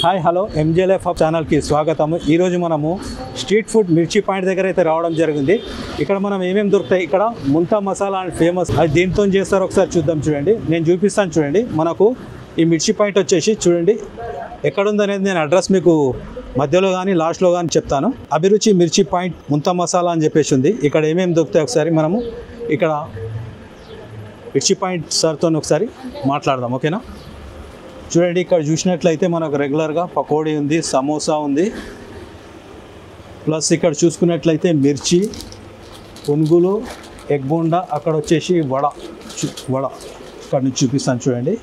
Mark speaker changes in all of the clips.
Speaker 1: Hi hello ఎంజేఎల్ఎఫ్ ఛానల్కి స్వాగతం. ఈరోజు మనము స్ట్రీట్ ఫుడ్ మిర్చి పాయింట్ దగ్గర అయితే రావడం జరిగింది. ఇక్కడ మనం ఏమేమి దొరుకుతాయి, ఇక్కడ ముంతా మసాలా అండ్ ఫేమస్, అది దేంతో చేస్తారో ఒకసారి చూద్దాం. చూడండి, నేను చూపిస్తాను. చూడండి, మనకు ఈ మిర్చి పాయింట్ వచ్చేసి చూడండి ఎక్కడుందనేది నేను అడ్రస్ మీకు మధ్యలో కానీ లాస్ట్లో కానీ చెప్తాను. అభిరుచి మిర్చి పాయింట్ ముంతా మసాలా అని చెప్పేసి ఉంది. ఇక్కడ ఏమేమి దొరుకుతాయి ఒకసారి మనము ఇక్కడ మిర్చి పాయింట్ సార్తో ఒకసారి మాట్లాడదాం, ఓకేనా? చూడండి, ఇక్కడ చూసినట్లయితే మనకు రెగ్యులర్గా పకోడీ ఉంది, సమోసా ఉంది, ప్లస్ ఇక్కడ చూసుకున్నట్లయితే మిర్చి, పునుగులు, ఎగ్ బోండా, అక్కడ వచ్చేసి వడ ఇక్కడ నుంచి చూపిస్తాను. చూడండి,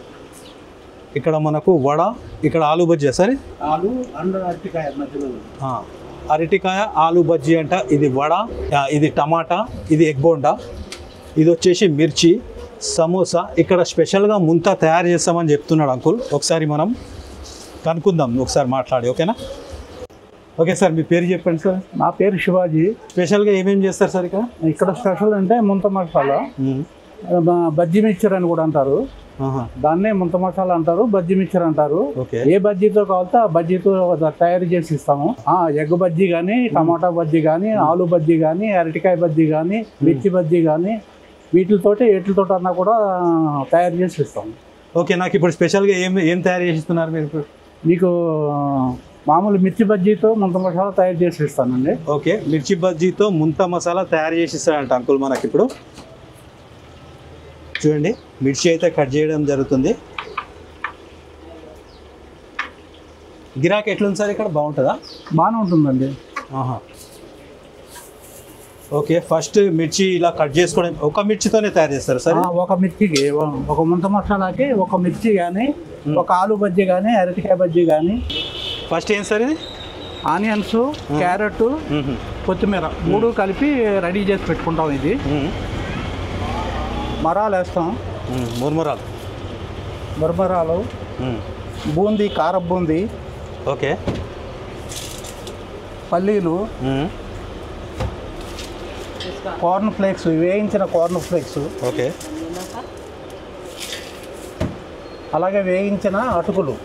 Speaker 1: ఇక్కడ మనకు వడ, ఇక్కడ ఆలు బజ్జీ, సరే
Speaker 2: ఆలు అండ్ అరటికాయ మధ్యలో
Speaker 1: అరటికాయ ఆలు బజ్జీ అంట. ఇది వడ, ఇది టమాటా, ఇది ఎగ్ బోండా, ఇది వచ్చేసి మిర్చి, సమోసా. ఇక్కడ స్పెషల్గా ముంతా తయారు చేస్తామని చెప్తున్నాడు అంకుల్. ఒకసారి మనం కనుక్కుందాం, ఒకసారి మాట్లాడి, ఓకేనా? ఓకే సార్, మీ పేరు చెప్పండి సార్.
Speaker 2: నా పేరు శివాజీ.
Speaker 1: స్పెషల్గా ఏమేమి చేస్తారు సార్ ఇక్కడ?
Speaker 2: ఇక్కడ స్పెషల్ అంటే ముంత మసాలా, బజ్జీ మిక్చర్ అని కూడా అంటారు. దాన్నే ముంత మసాలా అంటారు, బజ్జీ మిక్చర్ అంటారు. ఏ బజ్జీతో కావాలితే ఆ బజ్జీతో తయారు చేసి ఇస్తాము. ఎగ్ బజ్జీ కానీ, టమాటా బజ్జీ కానీ, ఆలు బజ్జీ కానీ, అరటికాయ బజ్జీ కానీ, మిర్చి బజ్జీ కానీ, వీటితో అన్నా కూడా తయారు చేసి ఇస్తాము.
Speaker 1: ఓకే, నాకు ఇప్పుడు స్పెషల్గా ఏం తయారు చేసి ఇస్తున్నారు మీరు?
Speaker 2: మీకు మామూలు మిర్చి బజ్జీతో ముంత మసాలా తయారు చేసి ఇస్తానండి.
Speaker 1: ఓకే, మిర్చి బజ్జీతో ముంత మసాలా తయారు చేసి ఇస్తారంట అంకుల్ మనకి. ఇప్పుడు చూడండి, మిర్చి అయితే కట్ చేయడం జరుగుతుంది. గిరాకీ ఎట్లుంది సార్ ఇక్కడ? బాగుంటుందా?
Speaker 2: బాగానే ఉంటుందండి.
Speaker 1: ఓకే, ఫస్ట్ మిర్చి ఇలా కట్ చేసుకోవడం ఒక మిర్చితోనే తయారు చేస్తారు సార్?
Speaker 2: ఒక మిర్చికి, ఒక ముంత మసాలాకి ఒక మిర్చి కానీ, ఒక ఆలు బజ్జీ కానీ, అరటికాయ బజ్జీ కానీ.
Speaker 1: ఫస్ట్ ఏం సార్ ఇది?
Speaker 2: ఆనియన్స్, క్యారెట్, కొత్తిమీర మూడు కలిపి రెడీ చేసి పెట్టుకుంటాం. ఇది మరాలు వేస్తాం, మురమరాలు, బూందీ, కార బూందీ,
Speaker 1: ఓకే,
Speaker 2: పల్లీలు, కార్న్ ఫ్లేక్స్, వేయించిన కార్న్ ఫ్లేక్స్,
Speaker 1: ఓకే,
Speaker 2: అలాగే వేయించిన అటుకులు,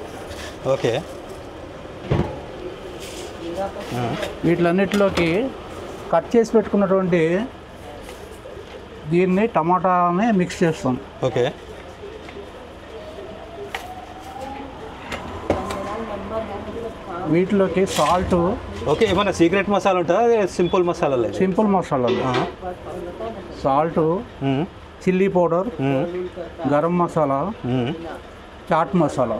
Speaker 1: ఓకే.
Speaker 2: వీటిలన్నిటిలోకి కట్ చేసి పెట్టుకున్నటువంటి దీన్ని టమాటాని మిక్స్ చేస్తాం.
Speaker 1: ఓకే,
Speaker 2: వీటిలోకి సాల్ట్.
Speaker 1: ఓకే, ఏమైనా సీక్రెట్ మసాలా ఉంటుందా? సింపుల్ మసాలా?
Speaker 2: సింపుల్ మసాలాలు, salt, chilli powder, garam masala, chaat masala,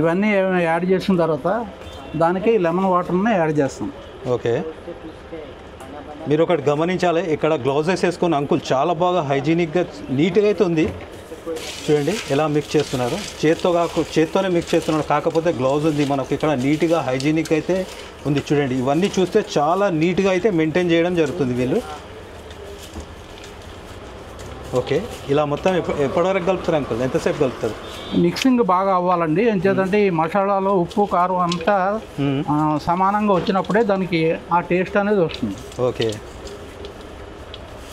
Speaker 2: ఇవన్నీ యాడ్ చేసిన తర్వాత దానికి లెమన్ వాటర్ని యాడ్ చేస్తాం.
Speaker 1: ఓకే, మీరు ఒకటి గమనించాలి, ఇక్కడ గ్లౌజెస్ వేసుకొని అంకుల్ చాలా బాగా హైజీనిక్గా నీట్గా అయితే ఉంది. చూడండి ఎలా మిక్స్ చేస్తున్నారు, చేత్తోనే మిక్స్ చేస్తున్నారు, కాకపోతే గ్లౌజ్ ఉంది మనకు. ఇక్కడ నీట్గా హైజీనిక్ అయితే ఉంది. చూడండి, ఇవన్నీ చూస్తే చాలా నీట్గా అయితే మెయింటైన్ చేయడం జరుగుతుంది వీళ్ళు. ఓకే, ఇలా మొత్తం ఎప్పటివరకు కలుపుతారు అంకుల్? ఎంతసేపు కలుపుతారు?
Speaker 2: మిక్సింగ్ బాగా అవ్వాలండి. ఎంచేతంటే ఈ మసాలాలో ఉప్పు, కారం అంతా సమానంగా వచ్చినప్పుడే దానికి ఆ టేస్ట్ అనేది వస్తుంది.
Speaker 1: ఓకే,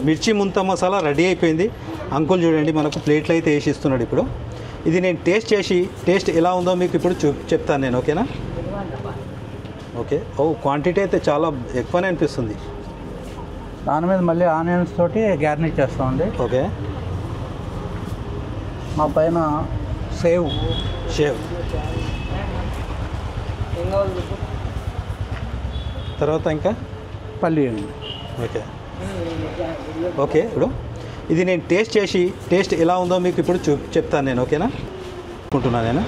Speaker 1: మిర్చి ముంత మసాలా రెడీ అయిపోయింది. అంకుల్ చూడండి మనకు ప్లేట్లు అయితే వేసి ఇస్తున్నాడు. ఇప్పుడు ఇది నేను టేస్ట్ ఎలా ఉందో మీకు ఇప్పుడు చెప్తాను నేను, ఓకేనా? ఓకే, క్వాంటిటీ అయితే చాలా ఎక్కువనే అనిపిస్తుంది.
Speaker 2: దాని మీద మళ్ళీ ఆనియన్స్ తోటి గార్నిష్ చేస్తామండి.
Speaker 1: ఓకే,
Speaker 2: మా పైన సేవ్
Speaker 1: తర్వాత ఇంకా
Speaker 2: పల్లి అండి.
Speaker 1: ఓకే, ఇప్పుడు ఇది నేను టేస్ట్ ఎలా ఉందో మీకు ఇప్పుడు చెప్తాను నేను, ఓకేనా? అనుకుంటున్నా నేను.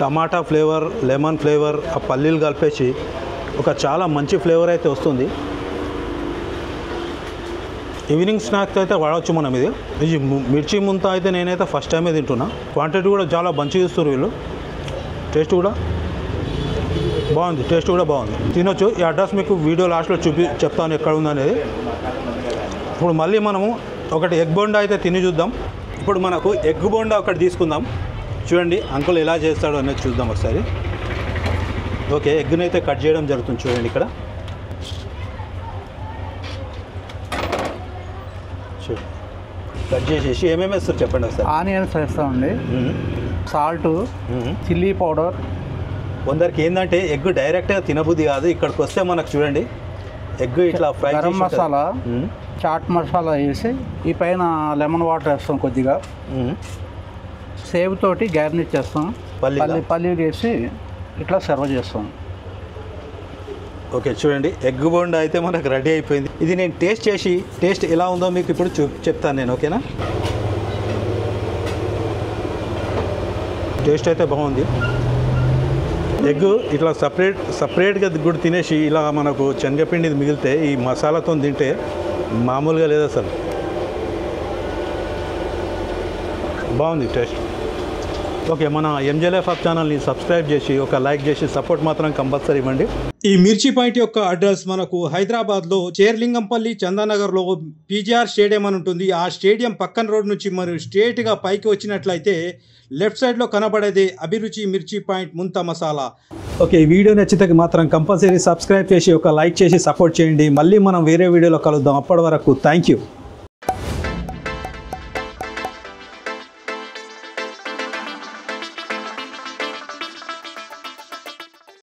Speaker 1: టమాటా ఫ్లేవర్, లెమన్ ఫ్లేవర్, ఆ పల్లీలు కలిపేసి ఒక చాలా మంచి ఫ్లేవర్ అయితే వస్తుంది. ఈవినింగ్ స్నాక్స్ అయితే వాడవచ్చు మనం. ఇది మిర్చి ముంత అయితే నేనైతే ఫస్ట్ టైమే తింటున్నా. క్వాంటిటీ కూడా చాలా మంచిగా ఇస్తారు వీళ్ళు. టేస్ట్ కూడా బాగుంది, తినొచ్చు. ఈ అడ్రస్ మీకు వీడియో లాస్ట్లో చెప్తాను ఎక్కడ ఉందనేది. ఇప్పుడు మళ్ళీ మనము ఒకటి ఎగ్ బోండా అయితే తిని చూద్దాం. ఇప్పుడు మనకు ఎగ్ బోండా ఒకటి తీసుకుందాం. చూడండి అంకుల్ ఎలా చేస్తాడో అనేది చూద్దాం ఒకసారి. ఓకే, ఎగ్ని అయితే కట్ చేయడం జరుగుతుంది. చూడండి ఇక్కడ కట్ చేసేసి ఏమేమి వేస్తారు చెప్పండి ఒకసారి.
Speaker 2: ఆనియన్స్ వేస్తామండి, సాల్ట్, చిల్లీ పౌడర్.
Speaker 1: కొందరికి ఏంటంటే ఎగ్ డైరెక్ట్గా తినబుద్ధి కాదు, ఇక్కడికి వస్తే మనకు చూడండి ఎగ్ ఇట్లా ఫ్రై
Speaker 2: గరం మసాలా, చాట్ మసాలా వేసి ఈ పైన లెమన్ వాటర్ వేస్తాం కొద్దిగా. సేవ్ తోటి గార్నిష్ చేస్తాం, పల్లీలు వేసి ఇట్లా సర్వ్ చేస్తాం.
Speaker 1: ఓకే చూడండి ఎగ్ బోండా అయితే మనకు రెడీ అయిపోయింది. ఇది నేను టేస్ట్ ఎలా ఉందో మీకు ఇప్పుడు చెప్తాను నేను, ఓకేనా? టేస్ట్ అయితే బాగుంది. ఎగ్ ఇట్లా సపరేట్గా కూడా తినేసి ఇలా మనకు శనగపిండి మిగిలితే ఈ మసాలాతో తింటే మామూలుగా లేదు అసలు. బాగుంది టేస్ట్. ఓకే, మన ఎంజేఎల్ఎఫ్ ఛానల్ని సబ్స్క్రైబ్ చేసి ఒక లైక్ చేసి సపోర్ట్ మాత్రం కంపల్సరీ ఇవ్వండి. ఈ మిర్చి పాయింట్ యొక్క అడ్రస్ మనకు హైదరాబాద్లో చేర్లింగంపల్లి చందానగర్లో పీజీఆర్ స్టేడియం అని ఉంటుంది. ఆ స్టేడియం పక్కన రోడ్ నుంచి మరి స్ట్రేట్గా పైకి వచ్చినట్లయితే లెఫ్ట్ సైడ్లో కనబడేది అభిరుచి మిర్చి పాయింట్ ముంత మసాలా. ఓకే, ఈ వీడియో నచ్చితే మాత్రం కంపల్సరీ సబ్స్క్రైబ్ చేసి ఒక లైక్ చేసి సపోర్ట్ చేయండి. మళ్ళీ మనం వేరే వీడియోలో కలుద్దాం. అప్పటి వరకు థ్యాంక్ యూ.